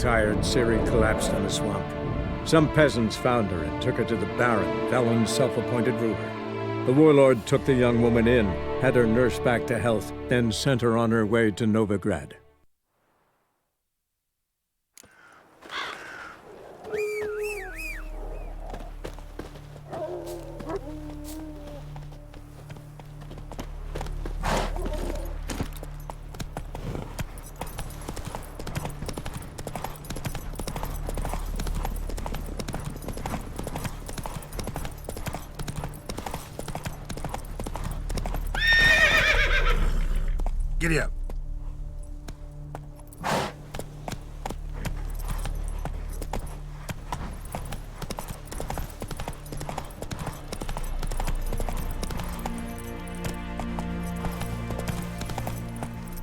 tired, Ciri collapsed in the swamp. Some peasants found her and took her to the Baron, Valen's self-appointed ruler. The warlord took the young woman in, had her nursed back to health, then sent her on her way to Novigrad. Giddy up.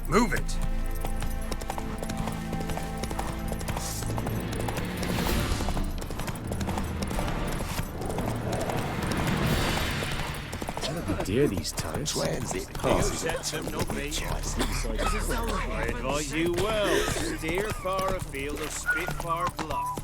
Move it. Dear these turrets. Transit passes. I advise you well. Steer far afield or spit far bluff.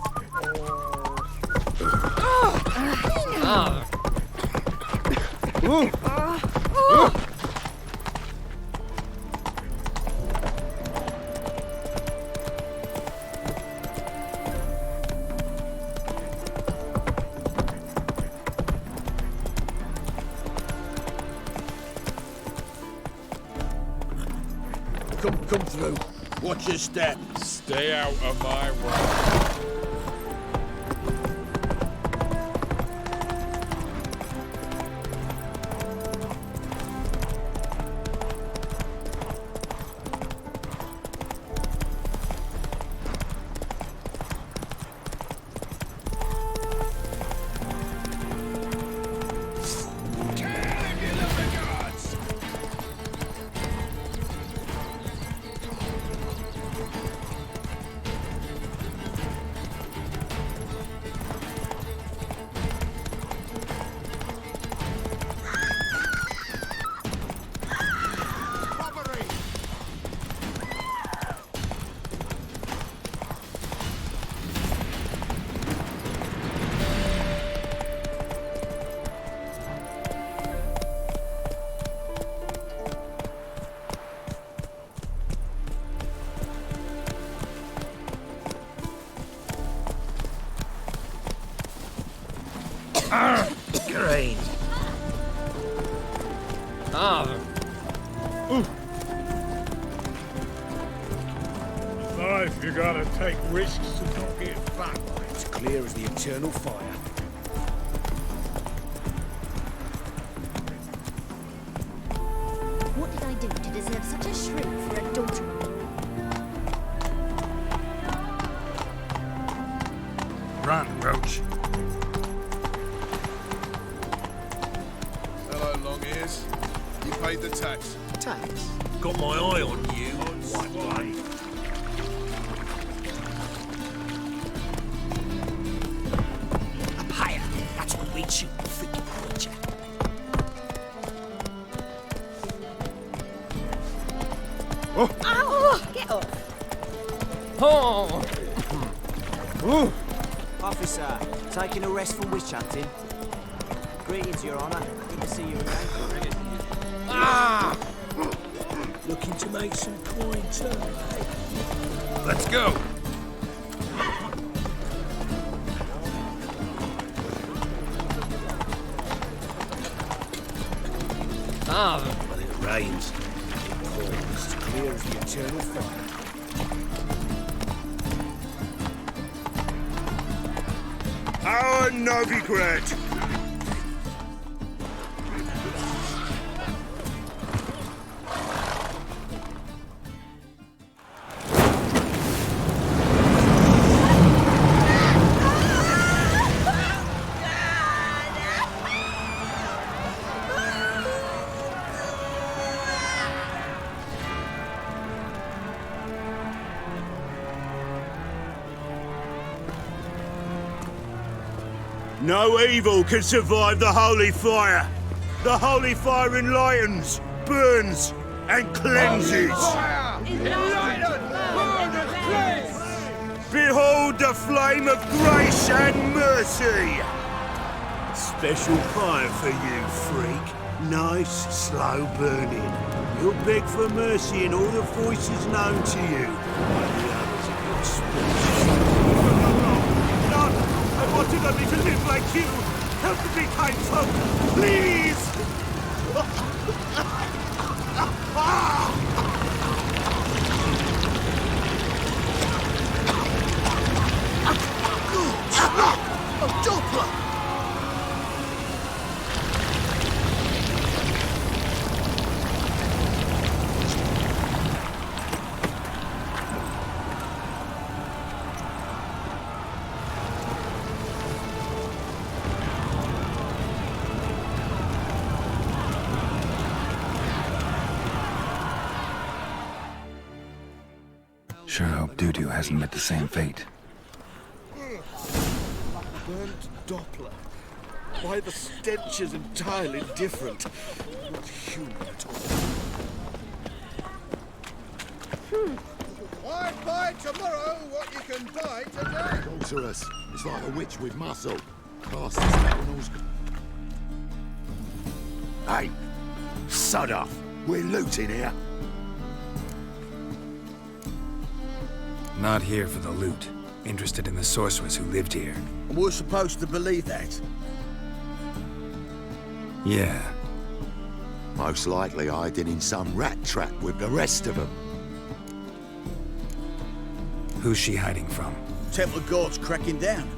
Come through. Watch your step. Stay out of my way. Corinne. Life, you gotta take risks to not get fucked. It's clear as the eternal fire. What did I do to deserve such a shrew for a daughter? Run, Roach. Hello, long ears. You paid the tax. Tax? Got my eye on you. White one. Up higher. That's what we'd shoot, freaking creature. Oh, get off! Officer, taking a rest from witch hunting. Greetings, Your Honour. Good to see you again. Looking to make some coin too, eh? Let's go. When it rains, it pours. Clear as the eternal fire. Our Novigrad. No evil can survive the holy fire. The holy fire enlightens, burns, and cleanses. Behold Kindled the flame of grace and mercy! Special fire for you, freak. Nice, slow burning. You'll beg for mercy in all the voices known to you. While the others are your spirits. No, I wanted only to live like you. Help me, kind folk, please! Oh, Doppler! Sure hope Doo-Doo hasn't met the same fate. Burnt Doppler. Why, the stench is entirely different. Not human at all. Why buy tomorrow what you can buy today? Sorceress. It's like a witch with muscle. Cast the spectacles. Hey, sod off. We're looting here. Not here for the loot. Interested in the sorceress who lived here. And we're supposed to believe that? Yeah. Most likely hiding in some rat trap with the rest of them. Who's she hiding from? Temple Guard's cracking down.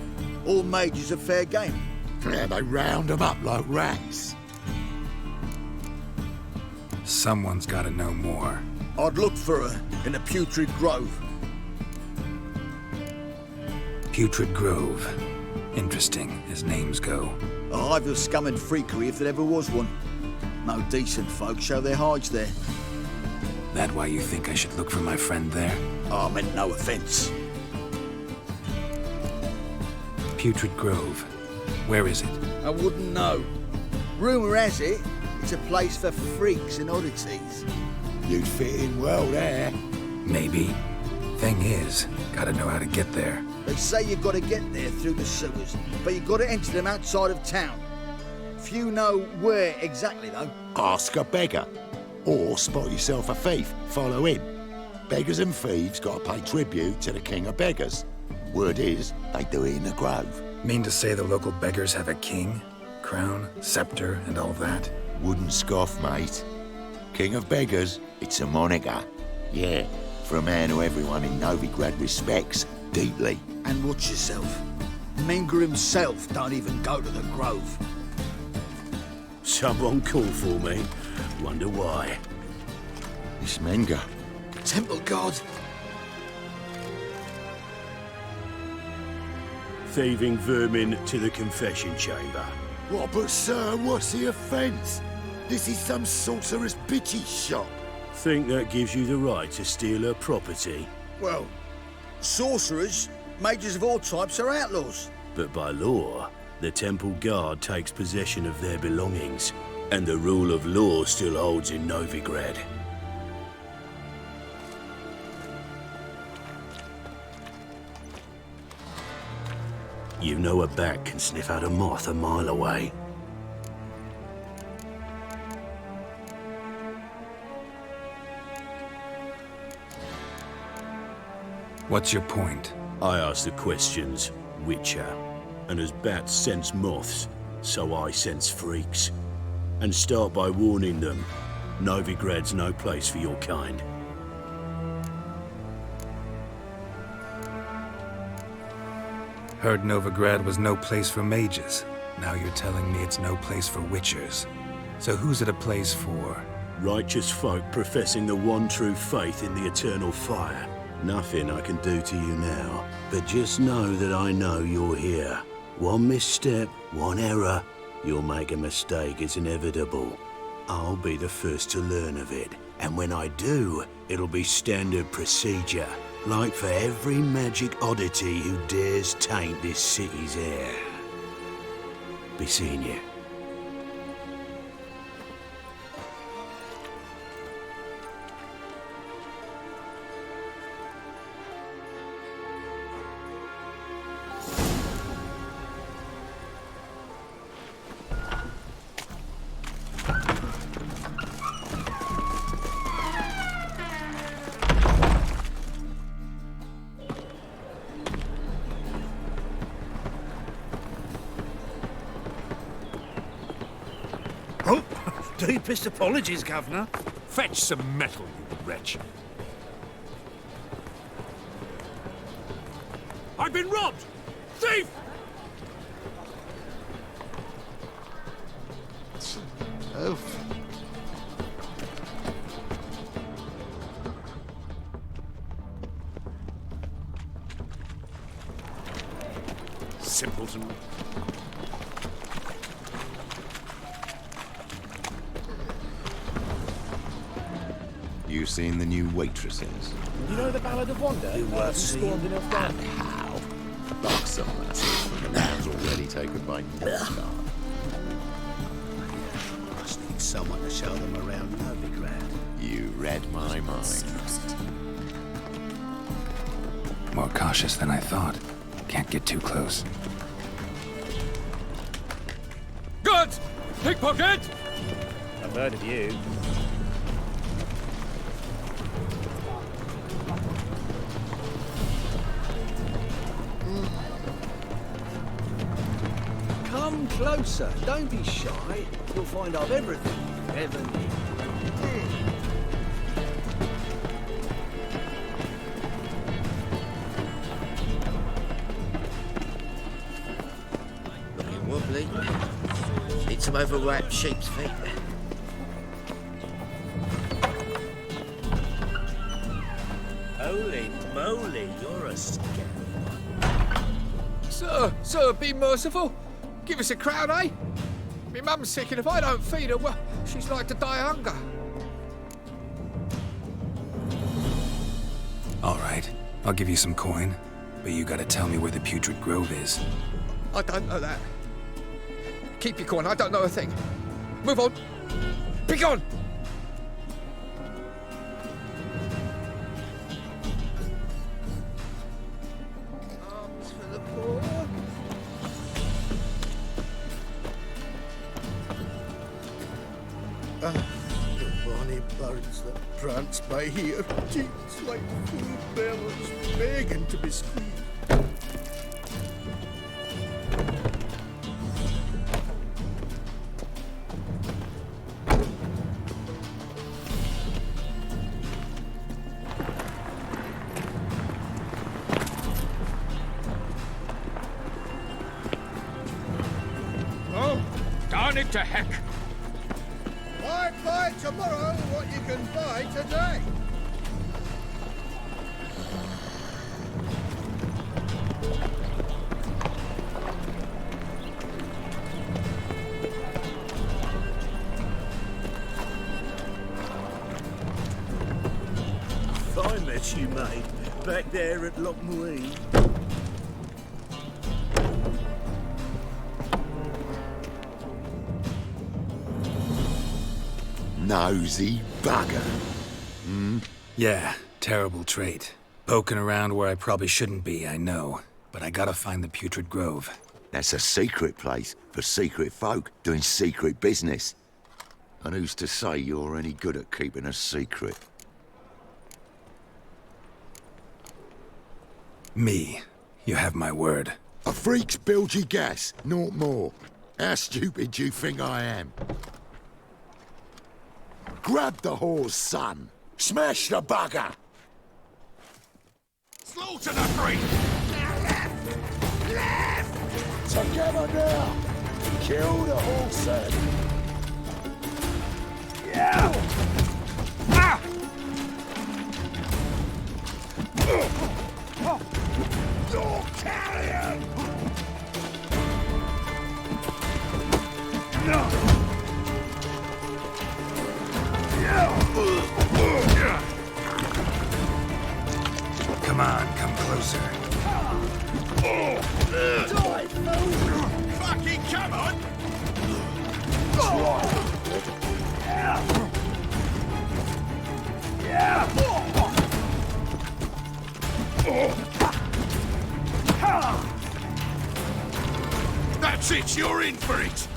All mages are fair game. Yeah, they round them up like rats. Someone's gotta know more. I'd look for her in the Putrid Grove. Putrid Grove. Interesting, as names go. A hive of scum and freakery if there ever was one. No decent folk show their hides there. That why you think I should look for my friend there? I meant no offence. Putrid Grove. Where is it? I wouldn't know. Rumour has it, it's a place for freaks and oddities. You'd fit in well there. Maybe. Thing is, gotta know how to get there. They say you've got to get there through the sewers, but you've got to enter them outside of town. Few know where exactly, though. Ask a beggar. Or spot yourself a thief. Follow him. Beggars and thieves got to pay tribute to the king of beggars. Word is, they do it in the grove. Mean to say the local beggars have a king? Crown, scepter, and all that? Wouldn't scoff, mate. King of beggars, it's a moniker. Yeah, for a man who everyone in Novigrad respects deeply. And watch yourself. Menger himself don't even go to the grove. Someone called for me. Wonder why. This Menger. Temple Guard. Thieving vermin to the confession chamber. What, but sir, what's the offence? This is some sorcerer's bitchy shop. Think that gives you the right to steal her property? Well, sorcerers, mages of all types are outlaws. But by law, the temple guard takes possession of their belongings, and the rule of law still holds in Novigrad. You know a bat can sniff out a moth a mile away. What's your point? I ask the questions, Witcher. And as bats sense moths, so I sense freaks. And start by warning them, Novigrad's no place for your kind. Heard Novigrad was no place for mages. Now you're telling me it's no place for witchers. So who's it a place for? Righteous folk professing the one true faith in the eternal fire. Nothing I can do to you now, but just know that I know you're here. One misstep, one error, you'll make a mistake, it's inevitable. I'll be the first to learn of it, and when I do, it'll be standard procedure, like for every magic oddity who dares taint this city's air. Be seeing you. Deepest apologies, Governor. Fetch some metal, you wretch. I've been robbed! Thief! Oh. Simpleton. You seen the new waitresses? You know the Ballad of Wonder? You were seen And how? Like some lasses from the man's already taken by Novigrad. Must need someone to show them around Novigrad. You read my mind. More cautious than I thought. Can't get too close. Goods! Pickpocket! I've heard of you. Come closer. Don't be shy. You'll find I've everything you ever need. Looking wobbly. Need some overwrapped sheep's feet. Holy moly, you're a scary one. Sir, be merciful. Give us a crown, eh? Me mum's sick, and if I don't feed her, well, she's like to die of hunger. All right, I'll give you some coin, but you gotta tell me where the Putrid Grove is. I don't know that. Keep your coin, I don't know a thing. Move on. Be gone! Arms for the poor. The bonny birds that prance by here, cheeks like food bellows, begging to be squeezed. Oh, darn it to heck. Might buy tomorrow what you can buy today. I met you, mate, back there at Loch Marine. Nosy bugger. Yeah, terrible trait. Poking around where I probably shouldn't be, I know. But I gotta find the Putrid Grove. That's a secret place for secret folk doing secret business. And who's to say you're any good at keeping a secret? Me. You have my word. A freak's bilgy gas, naught more. How stupid do you think I am? Grab the horse, son. Smash the bugger. Slaughter the freak! Together now. Kill the horse, then. Yeah! Ah! You're carrion. Come on, come closer. Fucking come on! That's it, you're in for it!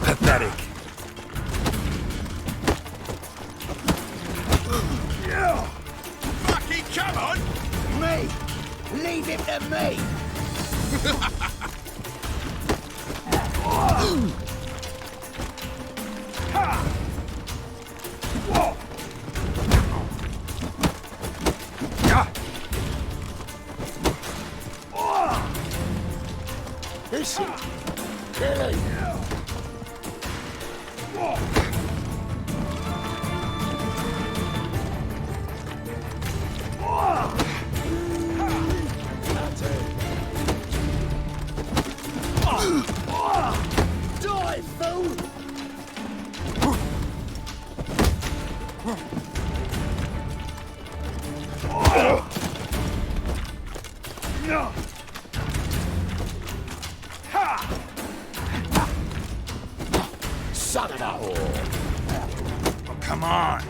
Pathetic. Fucking come on! Me! Leave him to me! This is Billy. Die, fool! Son of a whore! Oh, come on.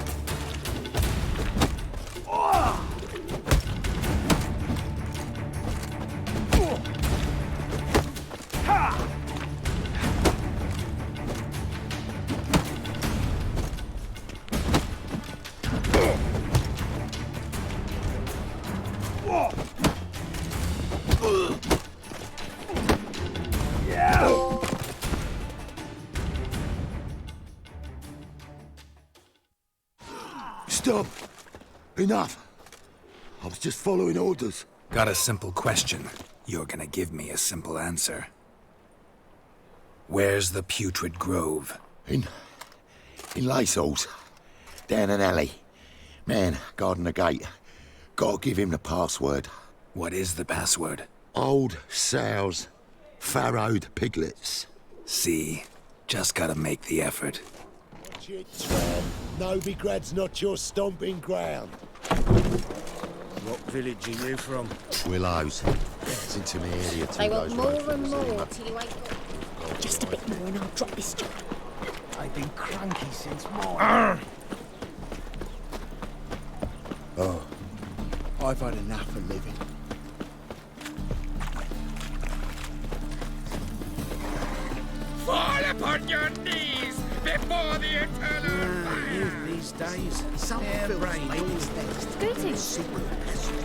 Stop! Enough! I was just following orders. Got a simple question. You're gonna give me a simple answer. Where's the putrid grove? In Lacehalls. Down an alley. Man, guarding the gate. Gotta give him the password. What is the password? Old sows. Farrowed piglets. See? Just gotta make the effort. Chit tram. Novigrad's not your stomping ground. What village are you from? Willows. It's into my area too. They want more and more till you wake up. Just a bit more and I'll drop this job. I've been cranky since morning. Oh, I've had enough of living. Fall upon your knees before the eternal fire! These days, Some their films brain make all us think. Go to. Secret passage.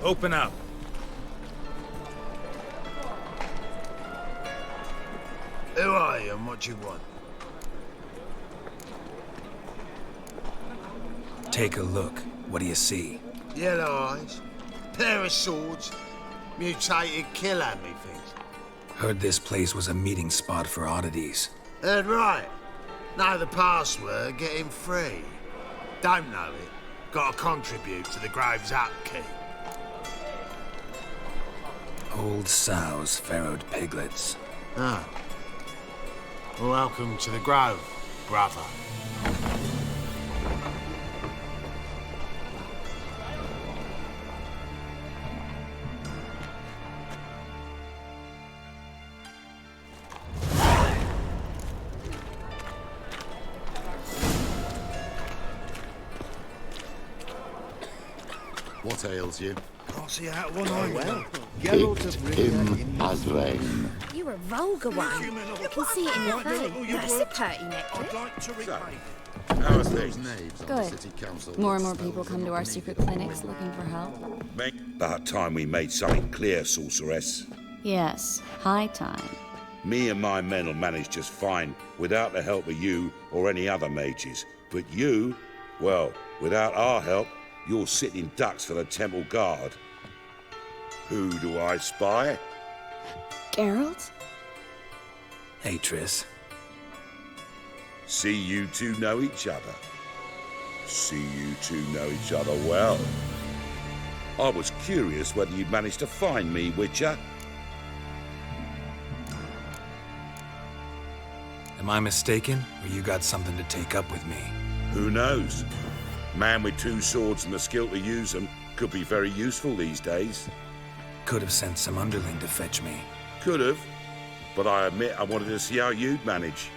Open up. Who are you and what do you want? Take a look. What do you see? Yellow eyes, pair of swords, mutated killer, methinks. Heard this place was a meeting spot for oddities. Heard right. Know the password, get him free. Don't know it, gotta contribute to the Grove's upkeep. Old sows, farrowed piglets. Ah. Welcome to the Grove, brother. What ails you? Can't see out one eye well. Picked him as rain. You're a vulgar one. I can see it in your face. That's a pretty necklace. I'd like to repay. How are those knaves on the Good. city council? More and more people come to our secret clinics looking for help. About time we made something clear, sorceress. Yes, high time. Me and my men will manage just fine without the help of you or any other mages. But you, well, without our help, you're sitting ducks for the temple guard. Who do I spy? Geralt? Hey, Triss. See you two know each other. See you two know each other well. I was curious whether you'd managed to find me, Witcher. Am I mistaken, or you got something to take up with me? Who knows? Man with two swords and the skill to use them could be very useful these days. Could have sent some underling to fetch me. Could have, but I admit I wanted to see how you'd manage.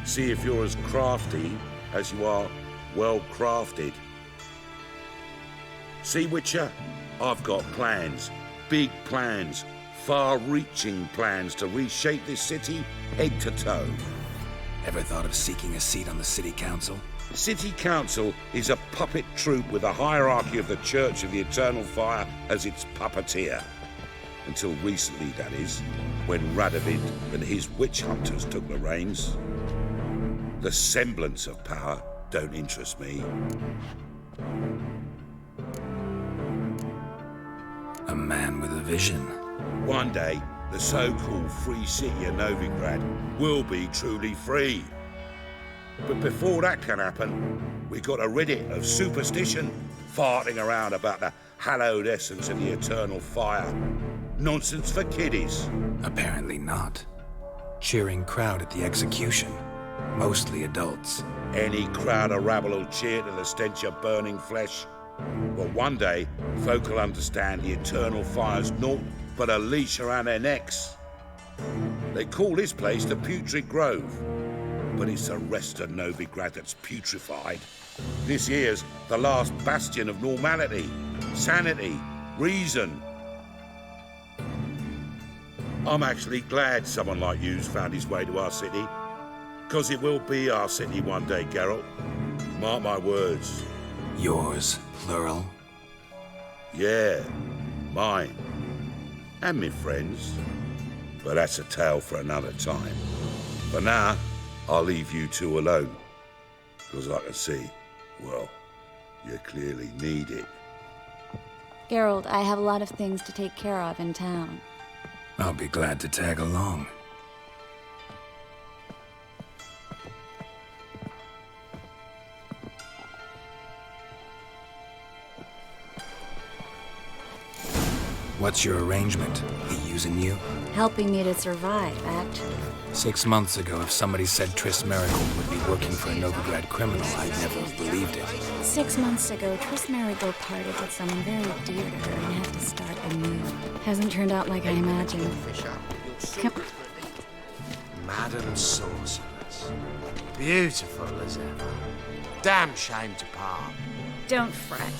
See if you're as crafty as you are well crafted. See, Witcher? I've got plans. Big plans. Far-reaching plans to reshape this city head to toe. Ever thought of seeking a seat on the city council? City Council is a puppet troupe with a hierarchy of the Church of the Eternal Fire as its puppeteer. Until recently, that is, when Radovid and his witch hunters took the reins. The semblance of power don't interest me. A man with a vision. One day, the so-called free city of Novigrad will be truly free. But before that can happen, we got to rid it of superstition, farting around about the hallowed essence of the eternal fire. Nonsense for kiddies. Apparently not. Cheering crowd at the execution. Mostly adults. Any crowd of rabble will cheer to the stench of burning flesh. But one day, folk will understand the eternal fire's naught but a leash around their necks. They call this place the Putrid Grove, but it's the rest of Novigrad that's putrefied. This here's the last bastion of normality, sanity, reason. I'm actually glad someone like you's found his way to our city, because it will be our city one day, Geralt. Mark my words. Yours, plural? Yeah, mine. And me friends. But that's a tale for another time. For now, I'll leave you two alone. Because I can see, well, you clearly need it. Geralt, I have a lot of things to take care of in town. I'll be glad to tag along. What's your arrangement? He using you? Helping me to survive, actually. 6 months ago, if somebody said Triss Merigod would be working for a Novigrad criminal, I'd never have believed it. 6 months ago, Triss Merigod parted with someone very dear to her and had to start anew. Hasn't turned out like I imagined. Madam Sorceress. Beautiful as ever. Damn shame to part. Don't fret.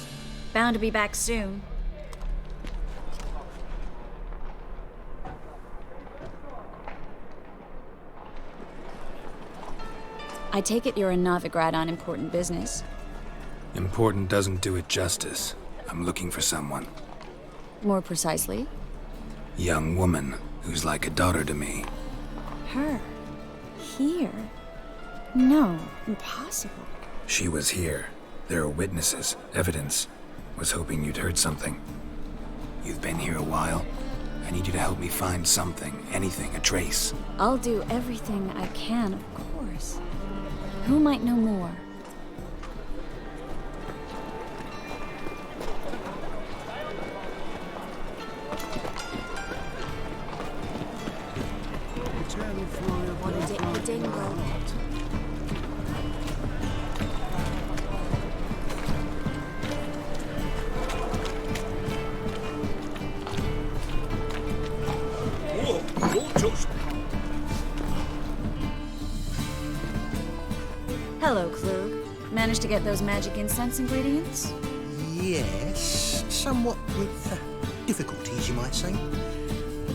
Bound to be back soon. I take it you're in Novigrad on important business. Important doesn't do it justice. I'm looking for someone. More precisely? Young woman who's like a daughter to me. Her? Here? No, impossible. She was here. There are witnesses, evidence. Was hoping you'd heard something. You've been here a while. I need you to help me find something, anything, a trace. I'll do everything I can, of course. Who might know more? What a dingo. Hello, Klug. Managed to get those magic incense ingredients? Yes, somewhat with difficulties, you might say.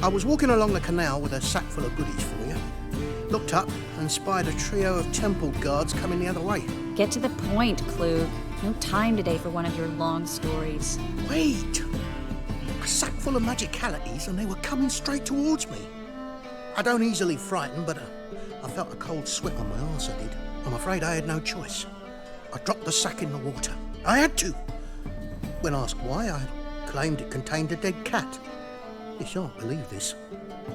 I was walking along the canal with a sack full of goodies for you. Looked up and spied a trio of temple guards coming the other way. Get to the point, Klug. No time today for one of your long stories. Wait! A sack full of magicalities and they were coming straight towards me. I don't easily frighten, but I felt a cold sweat on my arse, I did. I'm afraid I had no choice. I dropped the sack in the water. I had to. When asked why, I claimed it contained a dead cat. You shan't believe this,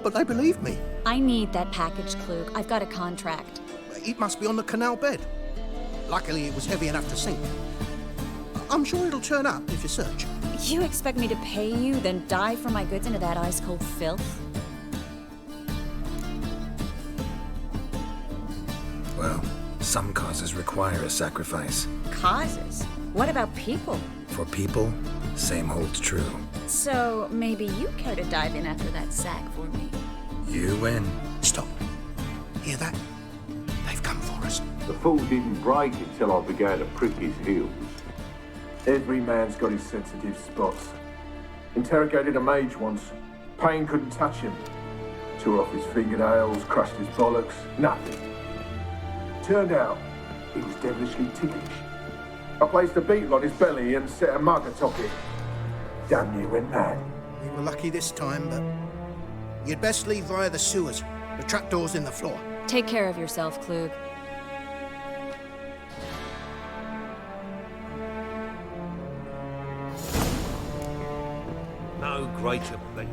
but they believed me. I need that package, Klug. I've got a contract. It must be on the canal bed. Luckily, it was heavy enough to sink. I'm sure it'll turn up if you search. You expect me to pay you, then dive for my goods into that ice-cold filth? Well, some causes require a sacrifice. Causes? What about people? For people, same holds true. So maybe you care to dive in after that sack for me? You win. Stop. Hear that? They've come for us. The fool didn't break until I began to prick his heels. Every man's got his sensitive spots. Interrogated a mage once. Pain couldn't touch him. Tore off his fingernails, crushed his bollocks, nothing. Turned out, he was devilishly ticklish. I placed a beetle on his belly and set a mug atop it. Damn near went mad. We were lucky this time, but you'd best leave via the sewers. The trapdoor's in the floor. Take care of yourself, Klug. No greater pleasure.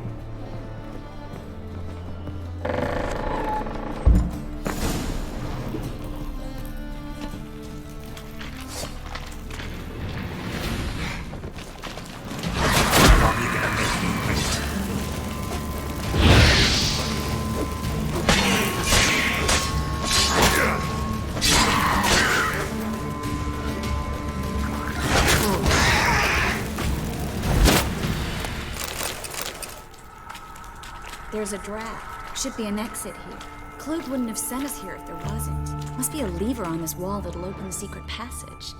There's a draft. Should be an exit here. Klug wouldn't have sent us here if there wasn't. Must be a lever on this wall that'll open the secret passage.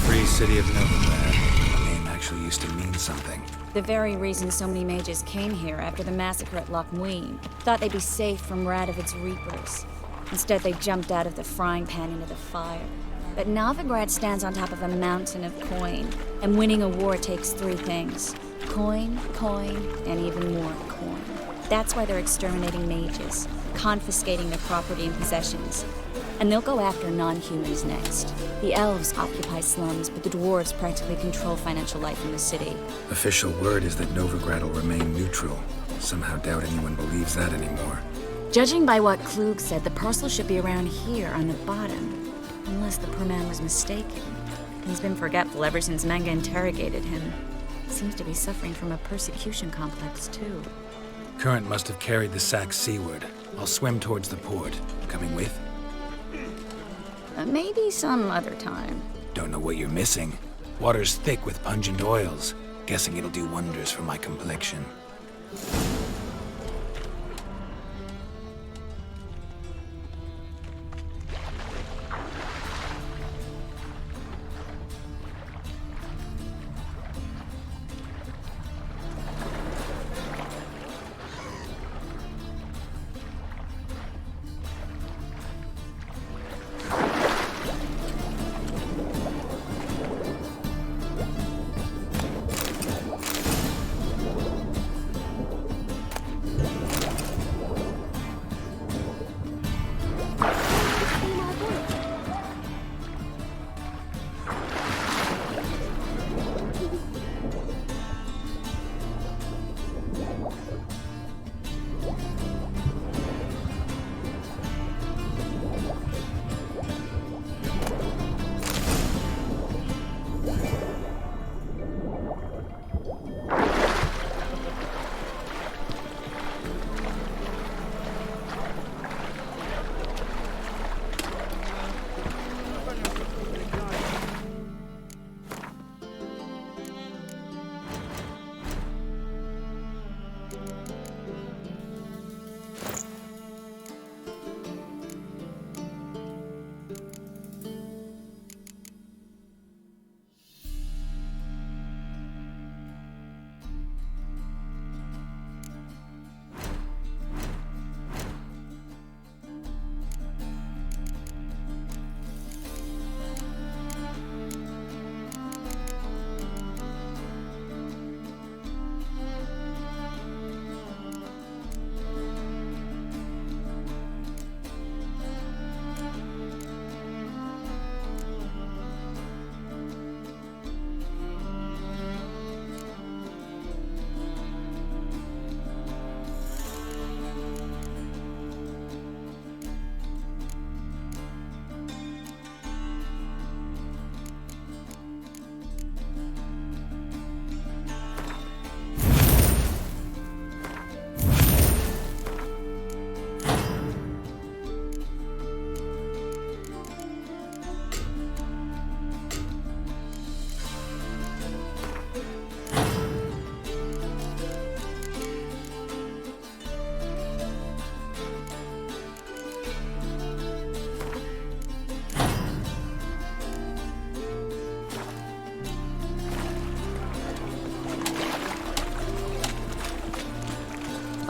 Free city of Novigrad. The name actually used to mean something. The very reason so many mages came here after the massacre at Loch Muin. Thought they'd be safe from Radovid's reapers. Instead, they jumped out of the frying pan into the fire. But Novigrad stands on top of a mountain of coin, and winning a war takes three things. Coin, and even more coin. That's why they're exterminating mages, confiscating their property and possessions. And they'll go after non-humans next. The elves occupy slums, but the dwarves practically control financial life in the city. Official word is that Novigrad will remain neutral. Somehow doubt anyone believes that anymore. Judging by what Klug said, the parcel should be around here on the bottom. Unless the poor man was mistaken. He's been forgetful ever since Manga interrogated him. Seems to be suffering from a persecution complex, too. Current must have carried the sack seaward. I'll swim towards the port. Coming with? Maybe some other time. Don't know what you're missing. Water's thick with pungent oils. Guessing it'll do wonders for my complexion.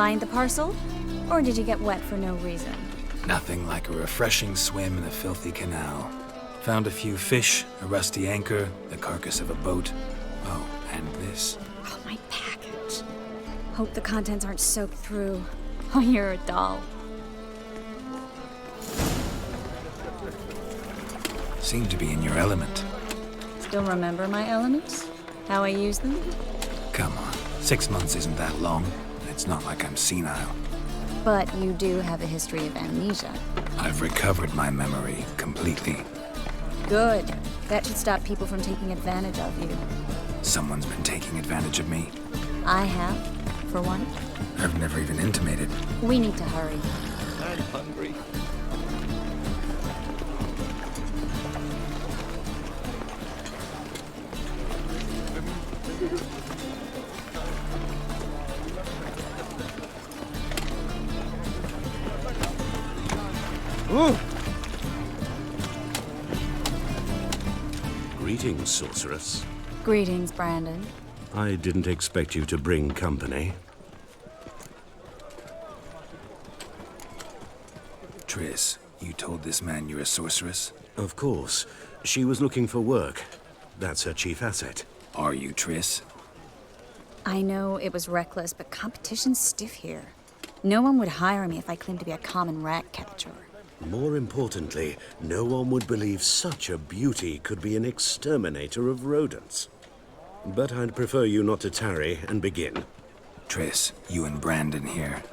find the parcel? Or did you get wet for no reason? Nothing like a refreshing swim in a filthy canal. Found a few fish, a rusty anchor, the carcass of a boat. Oh, and this. Oh, my package. Hope the contents aren't soaked through. Oh, you're a doll. Seem to be in your element. Still remember my elements? How I use them? Come on, 6 months isn't that long. It's not like I'm senile. But you do have a history of amnesia. I've recovered my memory completely. Good. That should stop people from taking advantage of you. Someone's been taking advantage of me. I have, for one. I've never even intimated. We need to hurry. I'm hungry. Ooh. Greetings, sorceress. Greetings, Brandon. I didn't expect you to bring company. Triss, you told this man you're a sorceress? Of course. She was looking for work. That's her chief asset. Are you Triss? I know it was reckless, but competition's stiff here. No one would hire me if I claimed to be a common rat catcher. More importantly, no one would believe such a beauty could be an exterminator of rodents. But I'd prefer you not to tarry and begin. Triss, you and Brandon here.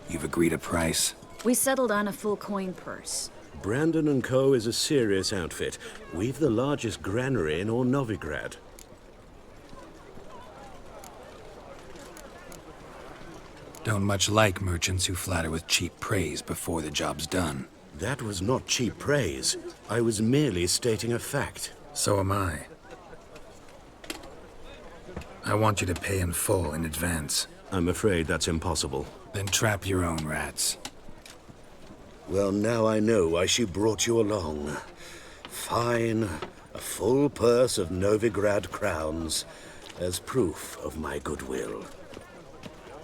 You've agreed a price? We settled on a full coin purse. Brandon & Co. is a serious outfit. We've the largest granary in all Novigrad. Don't much like merchants who flatter with cheap praise before the job's done. That was not cheap praise. I was merely stating a fact. So am I. I want you to pay in full in advance. I'm afraid that's impossible. Then trap your own rats. Well, now I know why she brought you along. Fine. A full purse of Novigrad crowns as proof of my goodwill.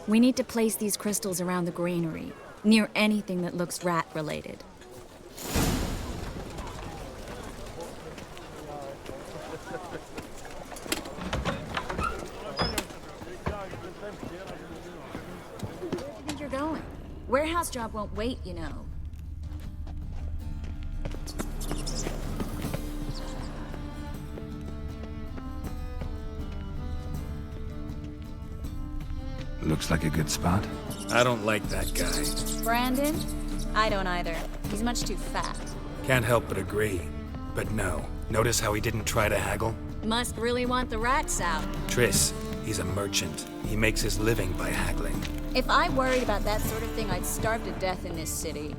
We need to place these crystals around the granary, near anything that looks rat-related. Where do you think you're going? Warehouse job won't wait, you know. Looks like a good spot. I don't like that guy. Brandon? I don't either. He's much too fat. Can't help but agree. But no. Notice how he didn't try to haggle? Must really want the rats out. Triss, he's a merchant. He makes his living by haggling. If I worried about that sort of thing, I'd starve to death in this city.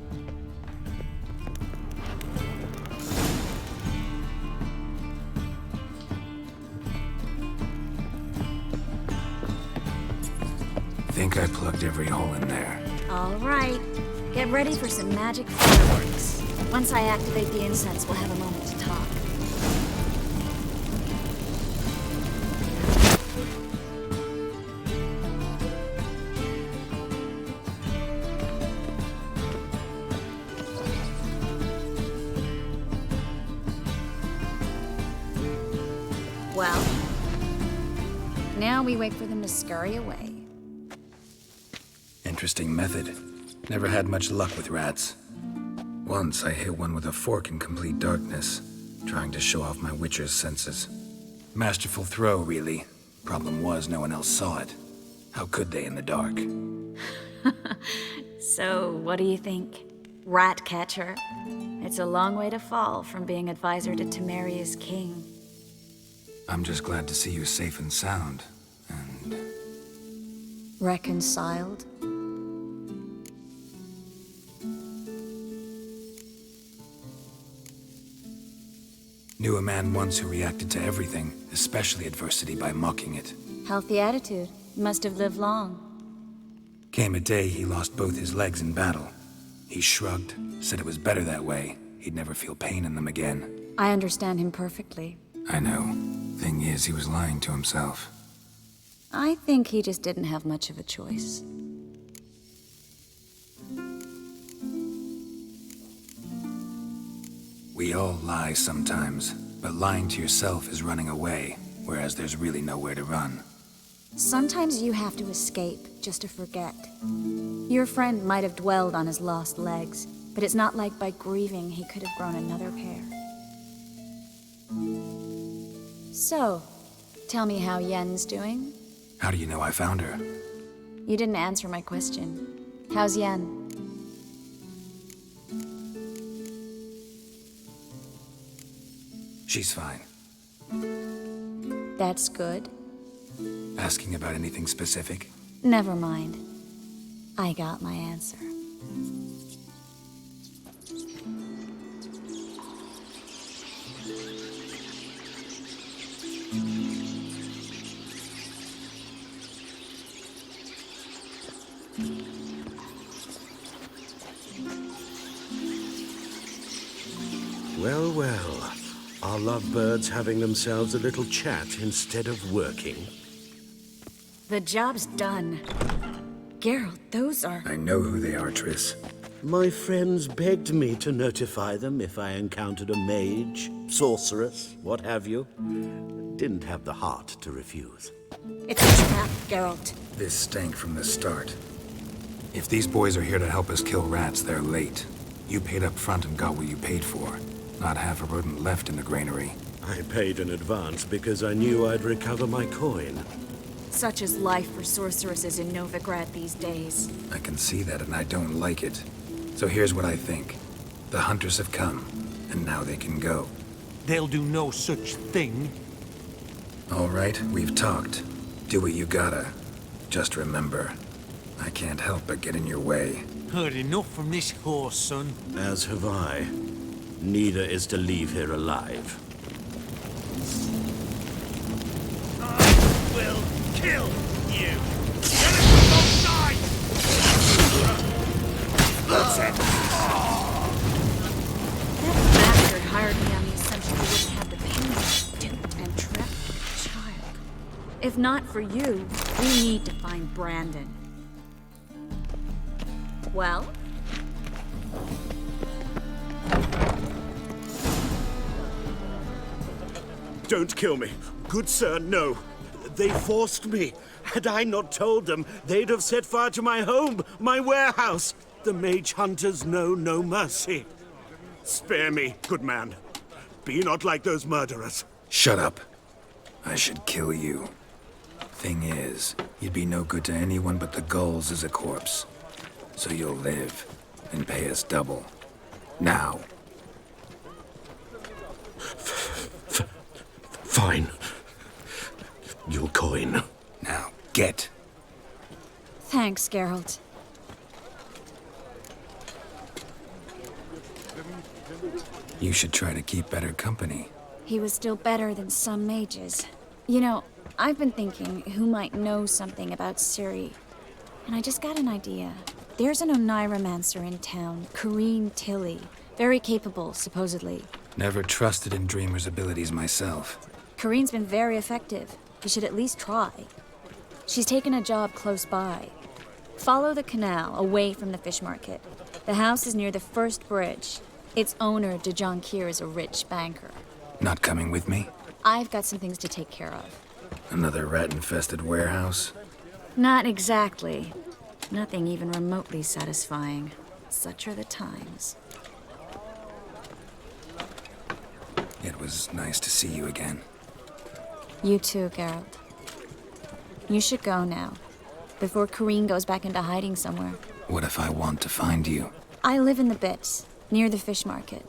Think I plugged every hole in there. All right. Get ready for some magic fireworks. Once I activate the incense, we'll have a moment to talk. Well, now we wait for them to scurry away. Interesting method. Never had much luck with rats. Once I hit one with a fork in complete darkness, trying to show off my witcher's senses. Masterful throw, really. Problem was, no one else saw it. How could they in the dark? So, what do you think? Rat catcher? It's a long way to fall from being advisor to Temeria's king. I'm just glad to see you safe and sound, and... Reconciled? Knew a man once who reacted to everything, especially adversity, by mocking it. Healthy attitude. Must have lived long. Came a day he lost both his legs in battle. He shrugged, said it was better that way. He'd never feel pain in them again. I understand him perfectly. I know. Thing is, he was lying to himself. I think he just didn't have much of a choice. We all lie sometimes, but lying to yourself is running away, whereas there's really nowhere to run. Sometimes you have to escape just to forget. Your friend might have dwelled on his lost legs, but it's not like by grieving he could have grown another pair. So, tell me how Yen's doing? How do you know I found her? You didn't answer my question. How's Yen? She's fine. That's good. Asking about anything specific? Never mind. I got my answer. Well, well. Are lovebirds having themselves a little chat instead of working? The job's done. Geralt, those are... I know who they are, Triss. My friends begged me to notify them if I encountered a mage, sorceress, what have you. Didn't have the heart to refuse. It's a trap, Geralt. This stank from the start. If these boys are here to help us kill rats, they're late. You paid up front and got what you paid for. Not half a rodent left in the granary. I paid in advance because I knew I'd recover my coin. Such is life for sorceresses in Novigrad these days. I can see that, and I don't like it. So here's what I think. The hunters have come, and now they can go. They'll do no such thing. All right, we've talked. Do what you gotta. Just remember, I can't help but get in your way. Heard enough from this horse, son. As have I. Neither is to leave here alive. I will kill you. Get it from both sides! That's it. That bastard hired me on the assumption he wouldn't have the pain, duped and trapped a child. If not for you, we need to find Brandon. Well? Don't kill me. Good sir, no. They forced me. Had I not told them, they'd have set fire to my home, my warehouse. The mage hunters know no mercy. Spare me, good man. Be not like those murderers. Shut up. I should kill you. Thing is, you'd be no good to anyone but the gulls as a corpse. So you'll live and pay us double. Now. Fine. Your coin. Now, get. Thanks, Geralt. You should try to keep better company. He was still better than some mages. You know, I've been thinking who might know something about Ciri. And I just got an idea. There's an Oneiromancer in town, Corinne Tilly. Very capable, supposedly. Never trusted in Dreamer's abilities myself. Corinne's been very effective. You should at least try. She's taken a job close by. Follow the canal, away from the fish market. The house is near the first bridge. Its owner, de Jonquier, is a rich banker. Not coming with me? I've got some things to take care of. Another rat-infested warehouse? Not exactly. Nothing even remotely satisfying. Such are the times. It was nice to see you again. You too, Geralt. You should go now, before Corinne goes back into hiding somewhere. What if I want to find you? I live in the Bits, near the fish market.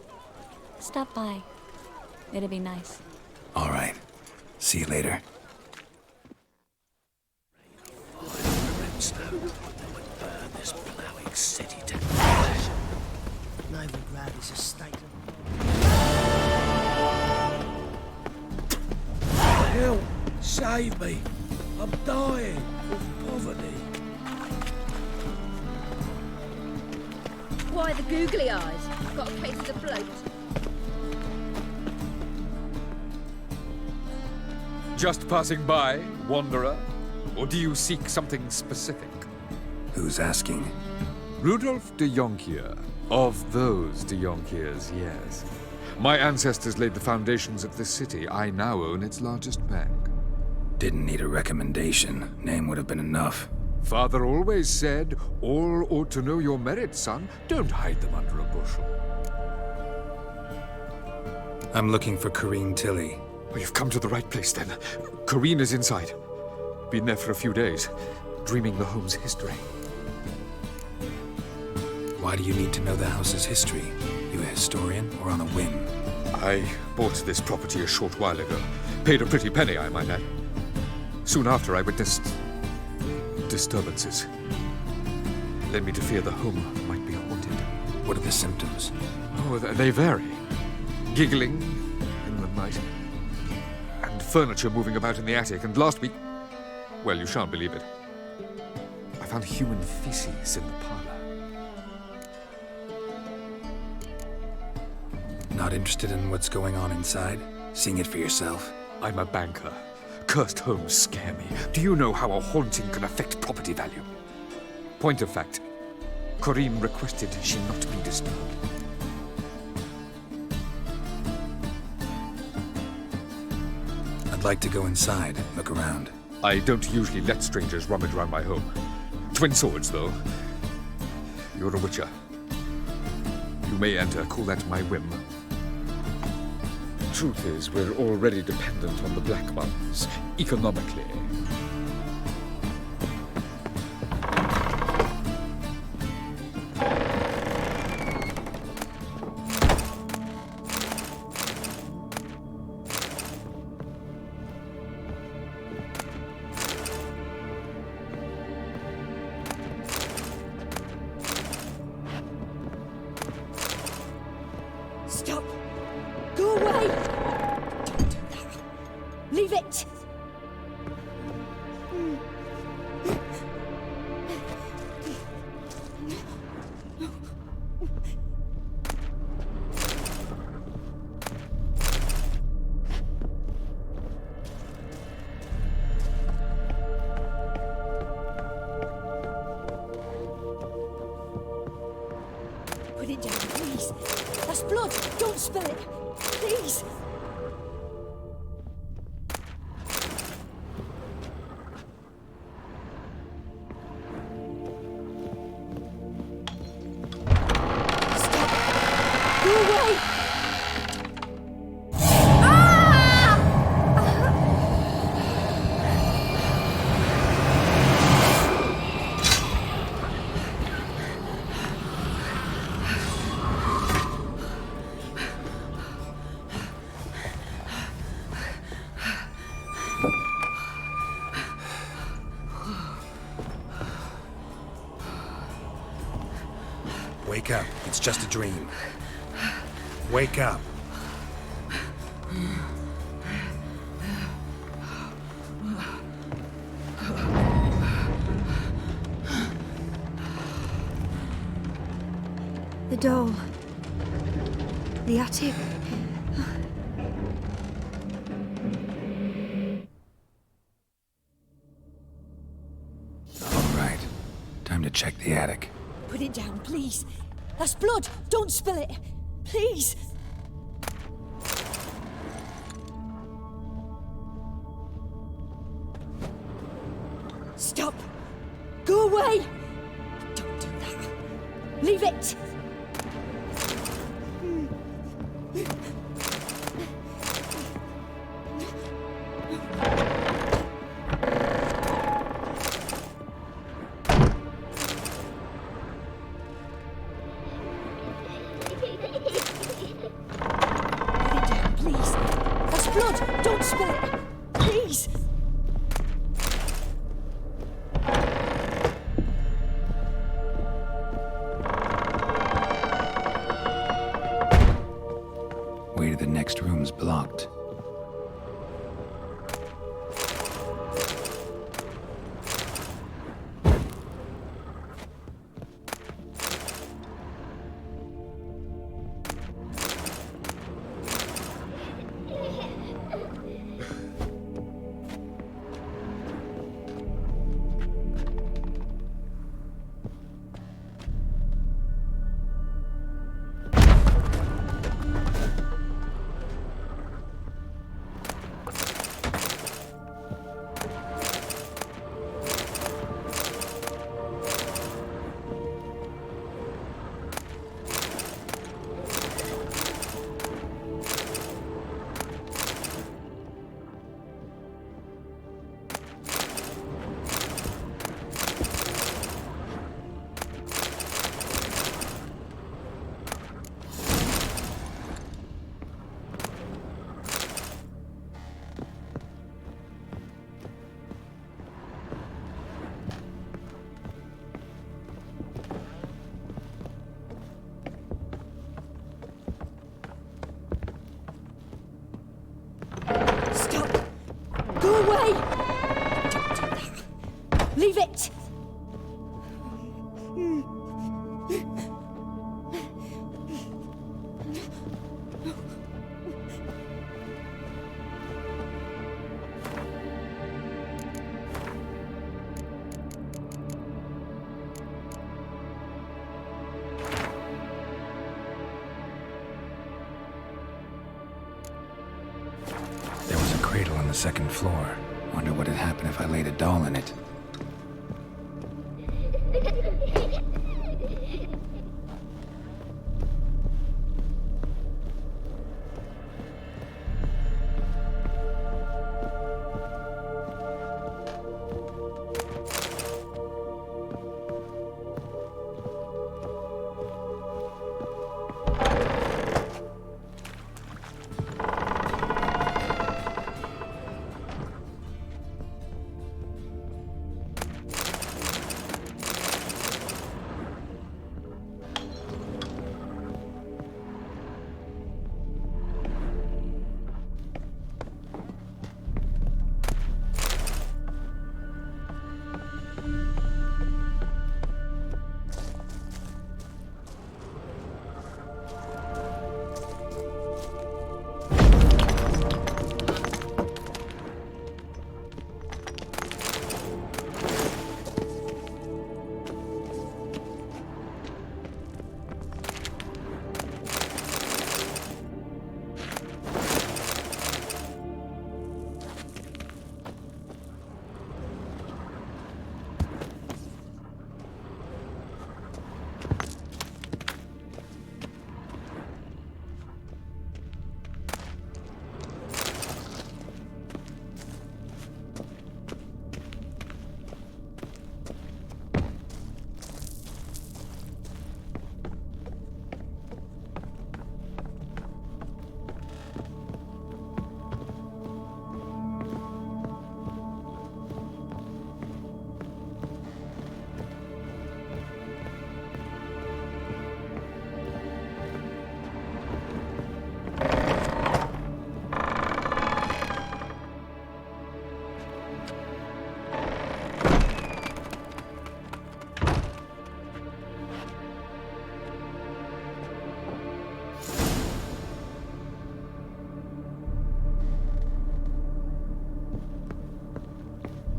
Stop by. It'd be nice. All right. See you later. This ploughing city to Novigrad is a state of... Help! Save me! I'm dying of poverty. Why the googly eyes? Got a case of the bloat. Just passing by, wanderer? Or do you seek something specific? Who's asking? Rudolph de Jonquier. Of those de Jonquiers, yes. My ancestors laid the foundations of this city. I now own its largest bank. Didn't need a recommendation. Name would have been enough. Father always said, all ought to know your merits, son. Don't hide them under a bushel. I'm looking for Corinne Tilly. Oh, you've come to the right place, then. Corinne is inside. Been there for a few days, dreaming the home's history. Why do you need to know the house's history? You a historian, or on a whim? I bought this property a short while ago. Paid a pretty penny, I might add. Soon after, I witnessed disturbances. Led me to fear the home might be haunted. What are the symptoms? Oh, they vary. Giggling in the night, and furniture moving about in the attic, and last week, well, you shan't believe it, I found human feces in the parlor. Not interested in what's going on inside? Seeing it for yourself? I'm a banker. Cursed homes scare me. Do you know how a haunting can affect property value? Point of fact, Corinne requested she not be disturbed. I'd like to go inside, look around. I don't usually let strangers rummage around my home. Twin swords, though. You're a witcher. You may enter, call that my whim. Truth is, we're already dependent on the Black Ones, economically. Stop! Go away! Don't do that. Leave it! Put it down, please. That's blood. Don't spill it. Please. Stop. Go away. Wake up. It's just a dream. Wake up. The doll. The attic. All right. Time to check the attic. Put it down, please. That's blood. Don't spill it. Please. Stop. Go away. Don't do that. Leave it. Blood! Don't spill it! Please! Way to the next room's blocked. There was a cradle on the second floor. Wonder what had happened if I laid a doll in it.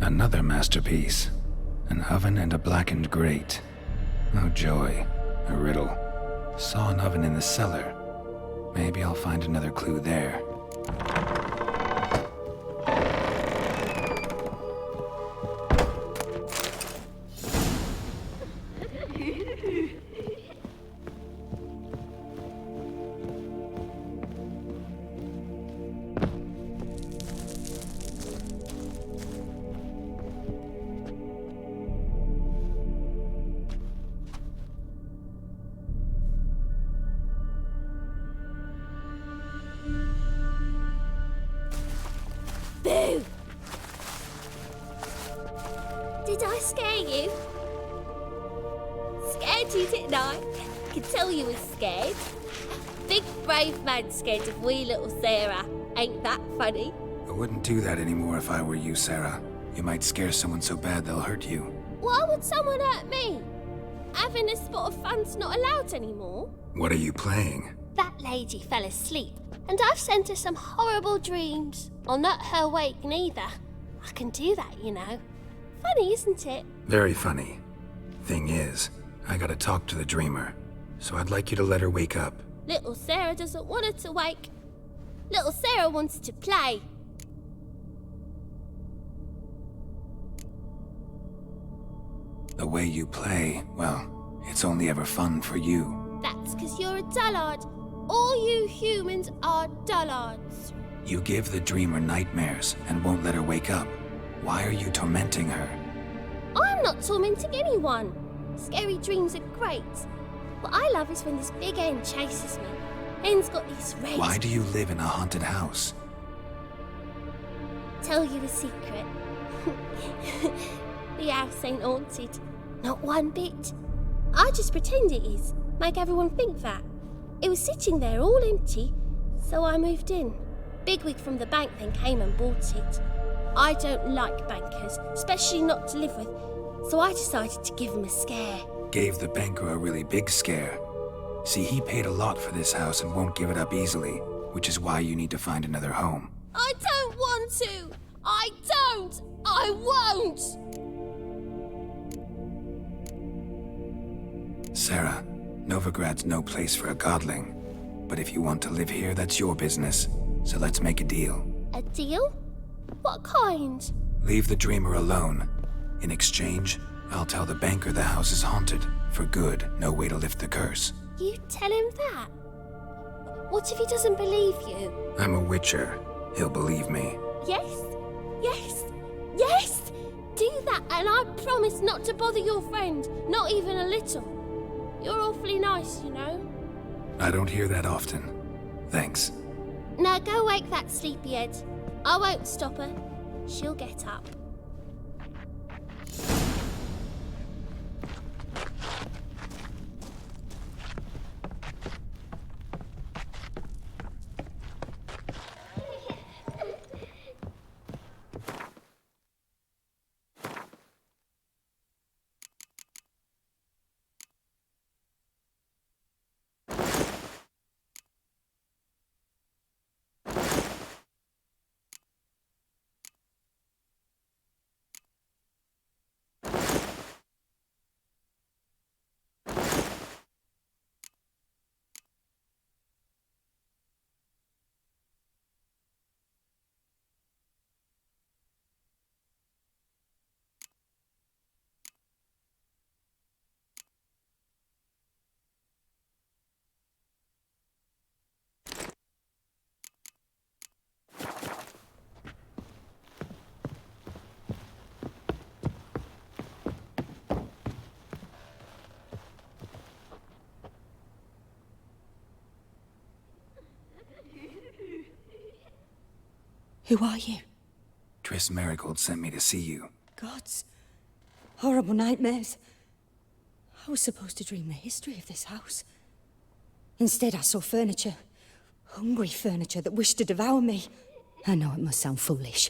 Another masterpiece. An oven and a blackened grate. Oh joy. A riddle. Saw an oven in the cellar. Maybe I'll find another clue there. Boo! Did I scare you? Scared you, didn't I? Could tell you was scared. Big brave man scared of wee little Sarah. Ain't that funny? I wouldn't do that anymore if I were you, Sarah. You might scare someone so bad they'll hurt you. Why would someone hurt me? Having a spot of fun's not allowed anymore. What are you playing? That lady fell asleep, and I've sent her some horrible dreams. I'll not her wake neither. I can do that, you know. Funny, isn't it? Very funny. Thing is, I gotta talk to the dreamer, so I'd like you to let her wake up. Little Sarah doesn't want her to wake. Little Sarah wants to play. The way you play, well, it's only ever fun for you. That's 'cause you're a dullard. All you humans are dullards. You give the dreamer nightmares and won't let her wake up. Why are you tormenting her? I'm not tormenting anyone. Scary dreams are great. What I love is when this big hen chases me. Hen's got these red... Why do you live in a haunted house? Tell you a secret. The house ain't haunted. Not one bit. I just pretend it is. Make everyone think that. It was sitting there all empty, so I moved in. Bigwig from the bank then came and bought it. I don't like bankers, especially not to live with, so I decided to give him a scare. Gave the banker a really big scare. See, he paid a lot for this house and won't give it up easily, which is why you need to find another home. I don't want to! I don't! I won't! Sarah, Novigrad's no place for a godling. But if you want to live here, that's your business. So let's make a deal. A deal? What kind? Leave the dreamer alone. In exchange, I'll tell the banker the house is haunted. For good, no way to lift the curse. You tell him that? What if he doesn't believe you? I'm a witcher. He'll believe me. Yes? Yes? Yes! Do that, and I promise not to bother your friend. Not even a little. You're awfully nice, you know. I don't hear that often. Thanks. Now go wake that sleepyhead. I won't stop her. She'll get up. Who are you? Triss Merigod sent me to see you. Gods. Horrible nightmares. I was supposed to dream the history of this house. Instead, I saw furniture. Hungry furniture that wished to devour me. I know it must sound foolish,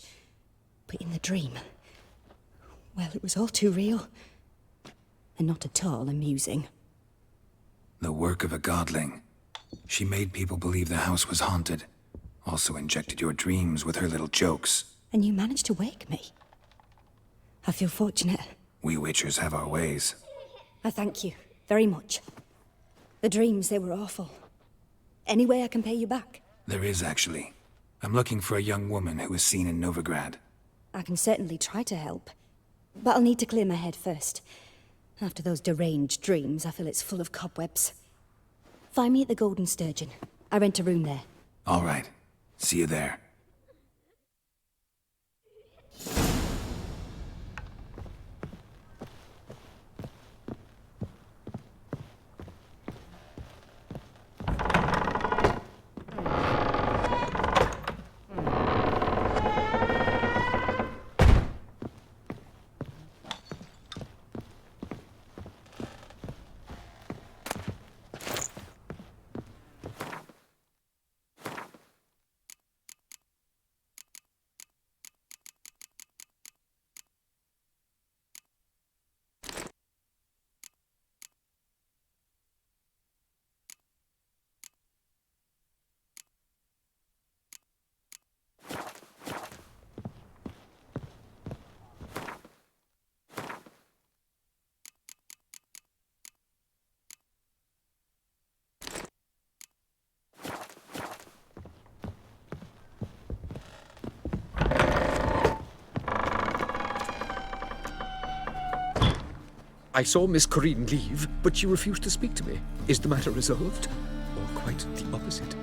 but in the dream, well, it was all too real. And not at all amusing. The work of a godling. She made people believe the house was haunted. Also injected your dreams with her little jokes. And you managed to wake me. I feel fortunate. We witchers have our ways. I thank you very much. The dreams, they were awful. Any way I can pay you back? There is, actually. I'm looking for a young woman who was seen in Novigrad. I can certainly try to help. But I'll need to clear my head first. After those deranged dreams, I feel it's full of cobwebs. Find me at the Golden Sturgeon. I rent a room there. All right. See you there. I saw Miss Corinne leave, but she refused to speak to me. Is the matter resolved? Or quite the opposite?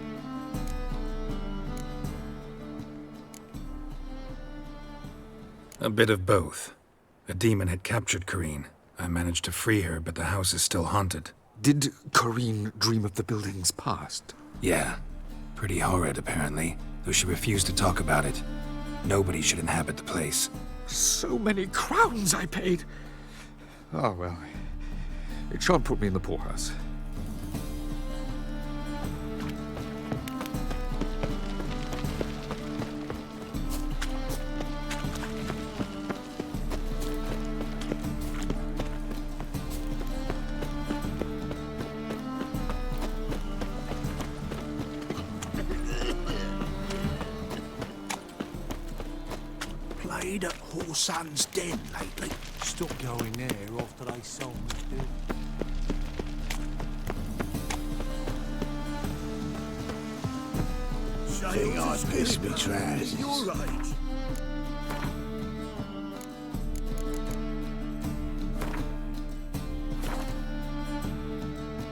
A bit of both. A demon had captured Corinne. I managed to free her, but the house is still haunted. Did Corinne dream of the building's past? Yeah. Pretty horrid, apparently, though she refused to talk about it. Nobody should inhabit the place. So many crowns I paid! Oh, well, it shan't put me in the poorhouse. stayed at Horsan's Den lately? Stopped going there after they sold me bill. Think I'd miss me trousers. Your age.